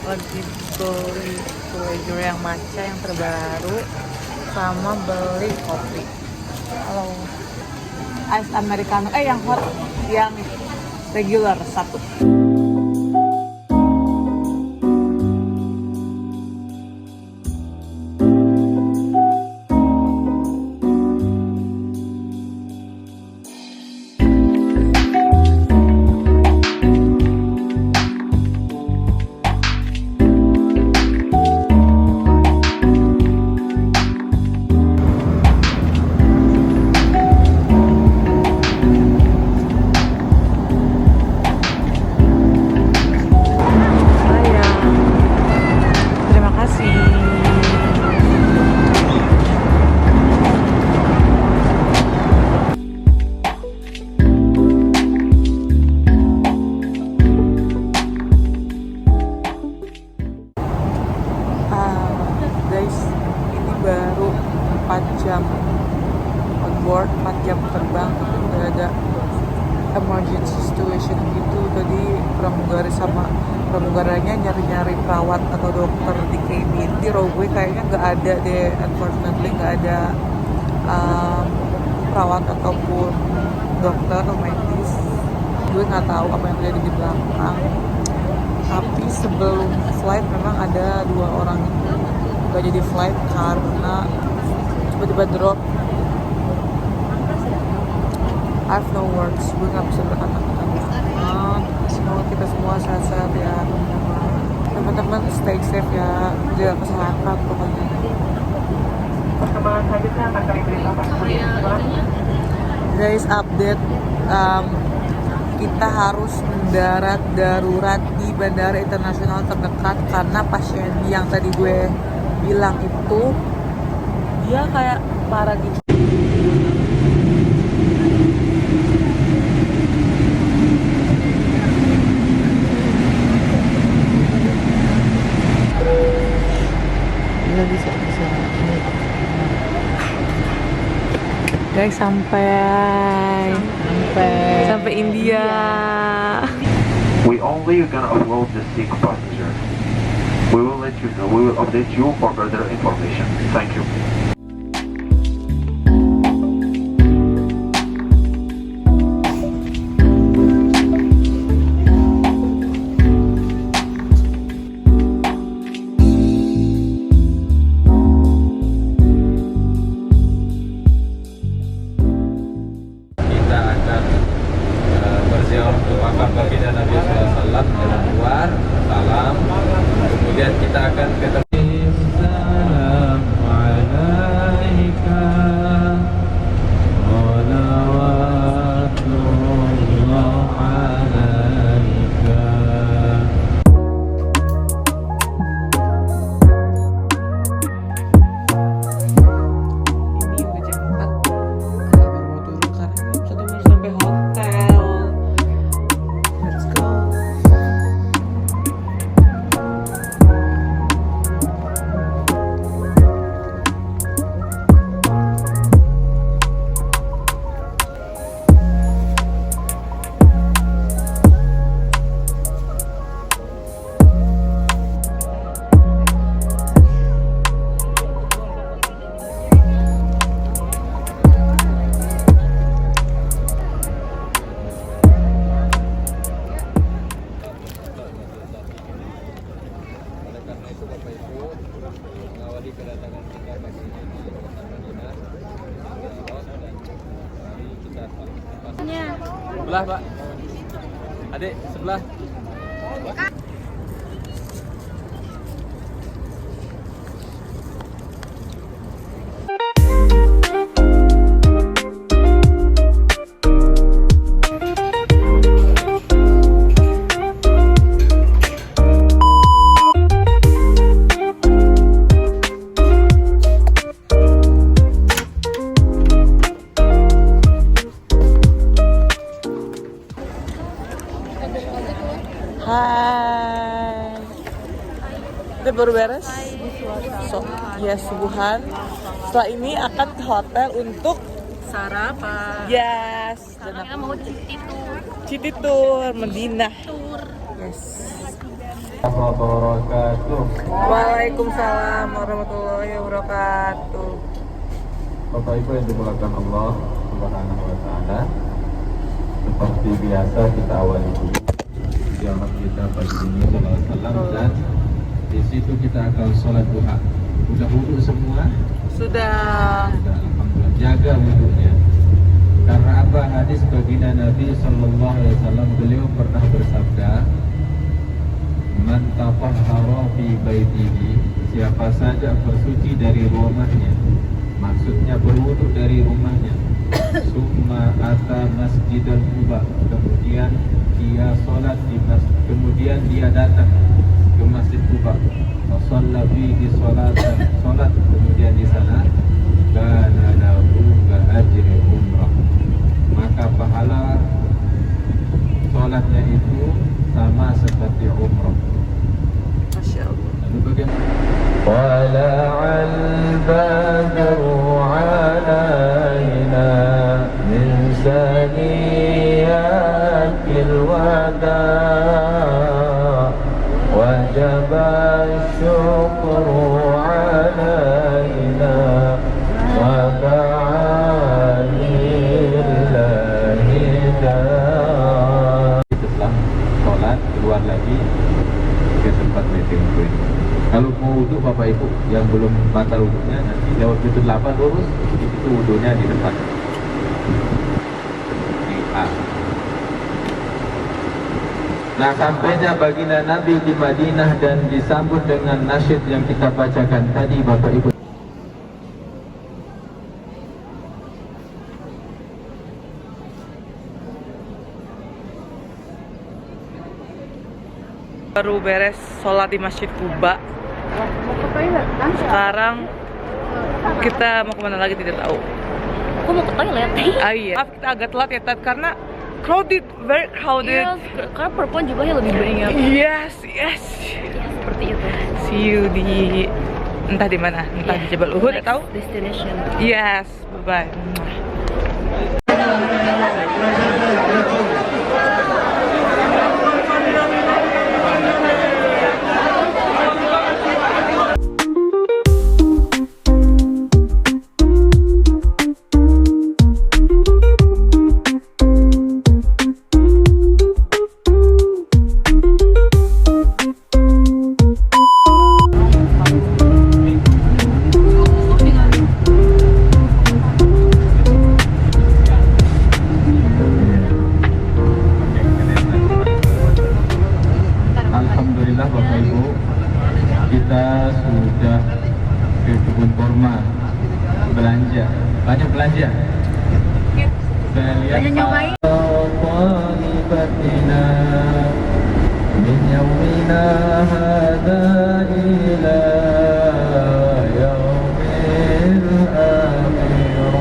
lagi beli kue yang matcha yang terbaru sama beli kopi. Halo. Ice americano, yang hot, yang regular satu. Baru 4 jam on board, 4 jam terbang, udah ada emergency situation gitu. Tadi pramugaranya nyari-nyari perawat atau dokter di cabin. Di Rogue kayaknya nggak ada deh, unfortunately nggak ada perawat ataupun dokter atau medis. Gue nggak tahu apa yang terjadi di belakang, tapi sebelum flight memang ada 2 orang itu gak jadi flight karena tiba-tiba drop. I have no words, gue gak bisa berkata-kata. Semoga kita semua sehat-sehat ya, teman-teman. Stay safe ya, jaga kesehatan pokoknya. Perkembangan selanjutnya akan kami beritahukan. Guys, update, kita harus mendarat darurat di bandara internasional terdekat karena pasien yang tadi gue bilang itu dia kayak parah gitu. Bisa. Guys, sampai India. We only gonna upload the sick passenger. We will let you know. We will update you for further information. Thank you. Kita akan berziarah ke makam baginda Nabi SAW dengan luar salam. Kemudian kita akan ketemu. Sebelah, Pak. Adik, sebelah. Hai. Udah baru beres? So, yes, subuhan. Setelah ini akan ke hotel untuk sarapan. yes. Sekarang kita mau city tour. City tour Medina. Tour. Yes. Wabarakatuh. Waalaikumsalam warahmatullahi wabarakatuh. Bapak Ibu yang dimuliakan Allah Subhanahu wa taala. Seperti biasa kita awali dulu jamaah kita pagi ini sallallahu alaihi wasallam, dan di situ kita akan sholat duha. Sudah wudu semua? Sudah. Alhamdulillah. Jaga wudunya. Karena apa? Hadis baginda Nabi sallallahu alaihi wasallam, beliau pernah bersabda, "Man tatahhara fi baitihi," siapa saja bersuci dari rumahnya, maksudnya berwudu dari rumahnya, summa ata masjidal Quba, kemudian dia sholat di masjid, kemudian dia datang ke masjid Quba, shalla fihi sholat kemudian di sana, kana lahu ka ajri umrah, maka pahala sholatnya itu sama seperti umrah. Masya Allah. Lalu bagaimana? Wala'al badru alaina min saniyatil wada wajaba syukru alaina wa ba'alillahi da. Setelah sholat keluar lagi ke tempat meeting point. Kalau mau wudhu Bapak Ibu yang belum batal wudhunya, nanti lewat pintu 8 lurus, di situ wudhunya di depan. Di A. Nah, sampainya baginda Nabi di Madinah dan disambut dengan nasyid yang kita bacakan tadi Bapak Ibu. Baru beres sholat di Masjid Quba. Sekarang kita mau kemana lagi tidak tahu. Aku mau ke toilet. Ah iya. Maaf kita agak telat ya Tat, karena crowded, very crowded. Iya, karena perempuan juga ya lebih banyak. Yes. Ya, seperti itu. See you di entah di mana, entah di Jabal Uhud Next atau destination. yes. Bye bye. Alhamdulillah Bapak Ibu, kita sudah ke kebun kurma belanja. Banyak belanja. Saya lihat talibatina min yaumina hadza ila yaumil akhirah.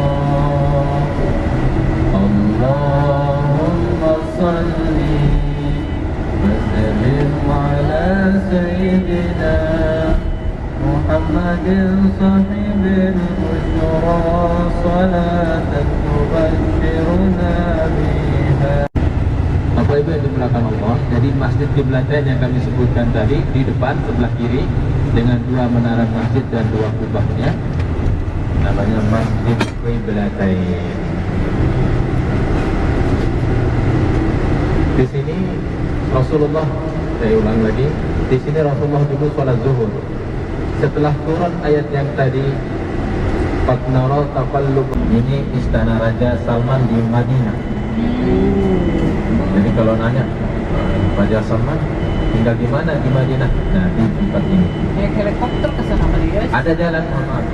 Allahumma salli وسلم على سيدنا محمد صاحب البشرى صلاة تبشرنا بها. Bapak Ibu yang dimuliakan Allah, jadi masjid kiblatain yang kami sebutkan tadi di depan sebelah kiri dengan dua menara masjid dan dua kubahnya namanya Masjid Kiblatain. Di sini Rasulullah, saya ulang lagi, di sini Rasulullah dulu sholat zuhur. Setelah turun ayat yang tadi, Fatnara taqallub, ini istana Raja Salman di Madinah. Jadi kalau nanya Raja Salman tinggal di mana di Madinah? Nah, di tempat ini. Naik helikopter ke sana kali ya. Ada jalan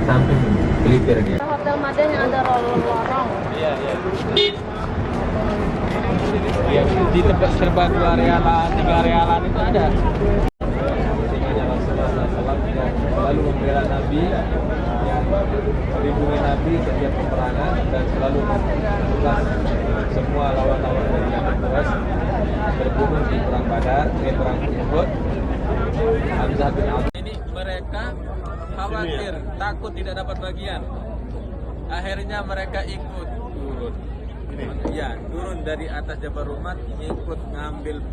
samping pelipir dia. Hotel Madan yang ada lorong. Iya. Yang di tempat serba 2 realan, 3 realan itu ada. Sehingga Rasulullah SAW selalu membela Nabi, melindungi Nabi setiap peperangan dan selalu membalas semua lawan-lawan dari yang Quraisy terbunuh di perang Badar, di perang Uhud. Hamzah bin Abdul. Ini mereka khawatir, takut tidak dapat bagian. Akhirnya mereka ikut turun. Ya, turun dari atas Jabal Rumat, ikut ngambil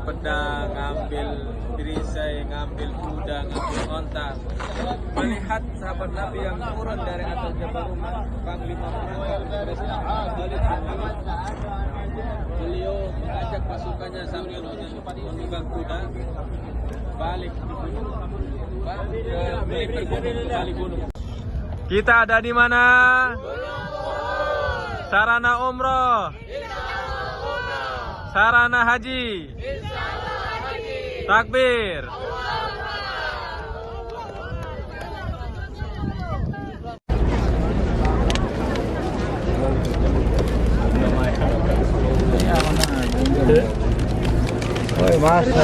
pedang, ngambil perisai, ngambil kuda, ngambil onta. Melihat sahabat Nabi yang turun dari atas Jabal Rumah, Panglima Perang Presiden Khalid bin Walid. Beliau mengajak pasukannya sambil menunggang kuda balik ke melipir gunung. Kita ada di mana? Sarana umroh. Sarana haji. Takbir.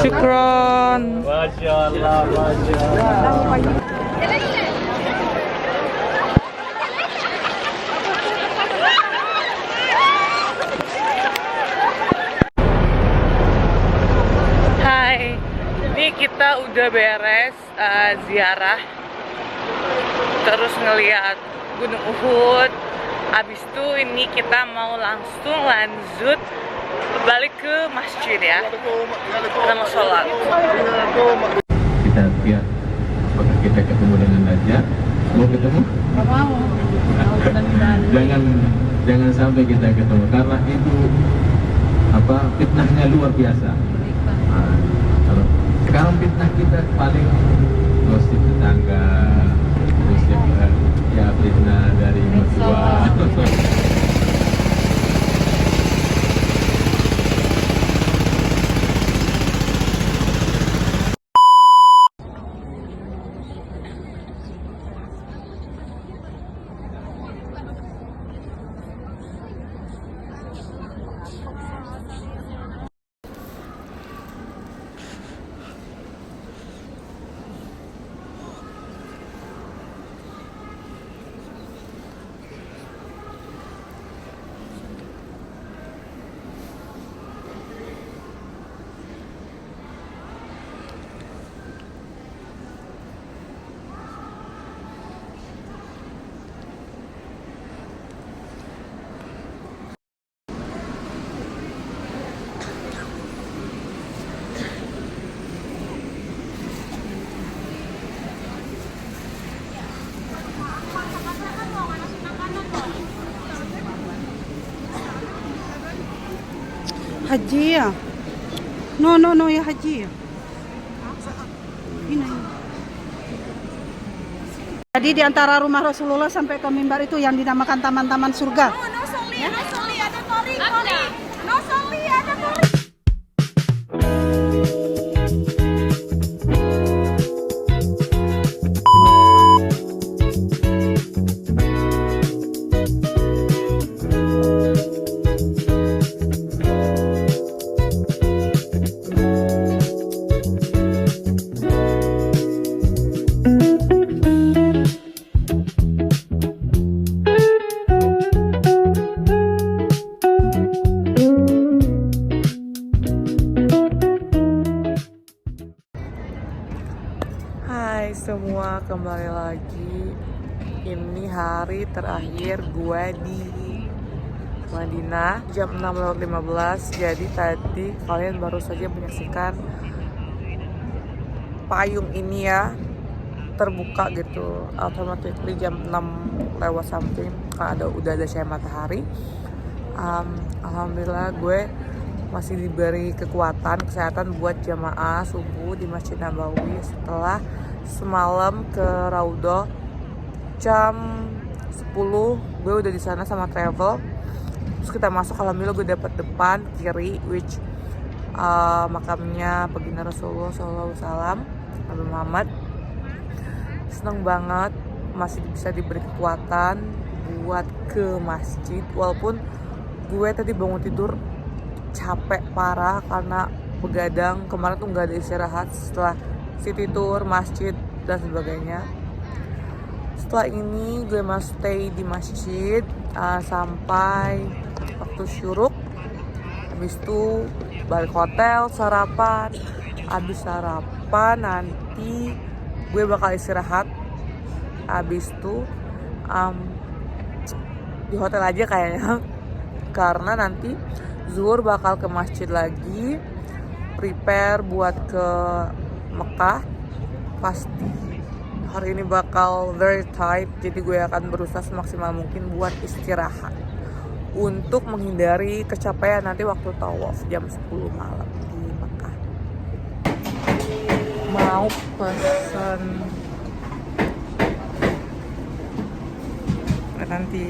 Syukron. Masya Allah, Masya Allah. Hai, ini kita udah beres ziarah, terus ngeliat Gunung Uhud. Abis itu ini kita mau langsung lanjut balik ke masjid ya. Kita mau sholat. Kita lihat apakah kita ketemu dengan Dajjal. Mau ketemu? Mau. Jangan sampai kita ketemu karena itu fitnahnya luar biasa. Kalau sekarang fitnah kita paling gosip tetangga, gosip ya fitnah dari mertua. Haji ya? No ya haji ya. Ini. Jadi di antara rumah Rasulullah sampai ke mimbar itu yang dinamakan taman-taman surga. No soli ada tori. No soli ada tori. Hai semua, kembali lagi. Ini hari terakhir gue di Madinah jam 6:15. Jadi tadi kalian baru saja menyaksikan payung ini ya terbuka gitu automatically jam 6 lewat something karena udah ada cahaya matahari. Alhamdulillah gue masih diberi kekuatan kesehatan buat jamaah subuh di Masjid Nabawi setelah semalam ke Raudhah jam 10. Gue udah di sana sama travel. Terus kita masuk, alhamdulillah gue dapat depan kiri which makamnya baginda Rasulullah SAW, Nabi Muhammad. Seneng banget masih bisa diberi kekuatan buat ke masjid walaupun gue tadi bangun tidur capek parah karena begadang. Kemarin tuh nggak ada istirahat setelah city tour, masjid dan sebagainya. Setelah ini gue mau stay di masjid sampai waktu syuruk. Habis itu balik hotel, sarapan. Habis sarapan nanti gue bakal istirahat. Habis itu di hotel aja kayaknya karena nanti zuhur bakal ke masjid lagi, prepare buat ke Mekah. Pasti hari ini bakal very tight, jadi gue akan berusaha semaksimal mungkin buat istirahat untuk menghindari kecapean nanti waktu tawaf jam 10 malam di Mekah. Mau pesen nanti.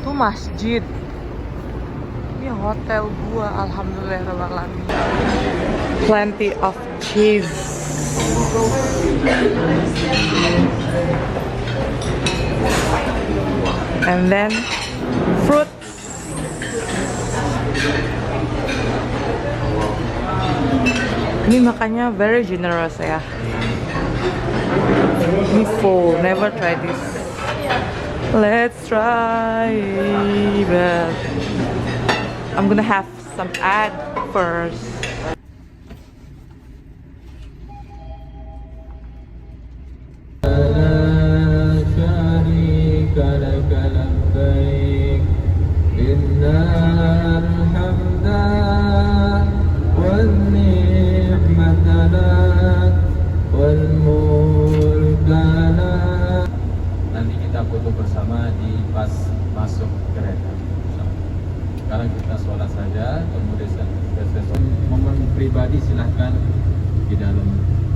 Itu masjid, ini hotel gua, alhamdulillahirrahmanirrahim. Plenty of cheese. And then fruit. Ini makannya very generous ya. Ini full, never try this. Let's try, but I'm gonna have some egg first. Nanti kita foto bersama di pas masuk kereta. Sekarang kita sholat saja, kemudian selesai momen pribadi silahkan di dalam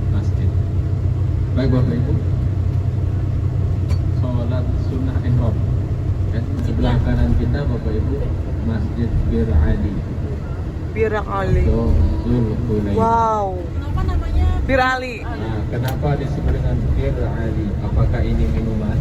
masjid. Baik Bapak Ibu, sholat sunnah ihram. Ya, sebelah kanan kita Bapak Ibu Masjid Bir Ali. Bir Ali. Wow. Kenapa namanya? Bir Ali. Nah, kenapa disebut dengan Bir Ali? Apakah ini minuman?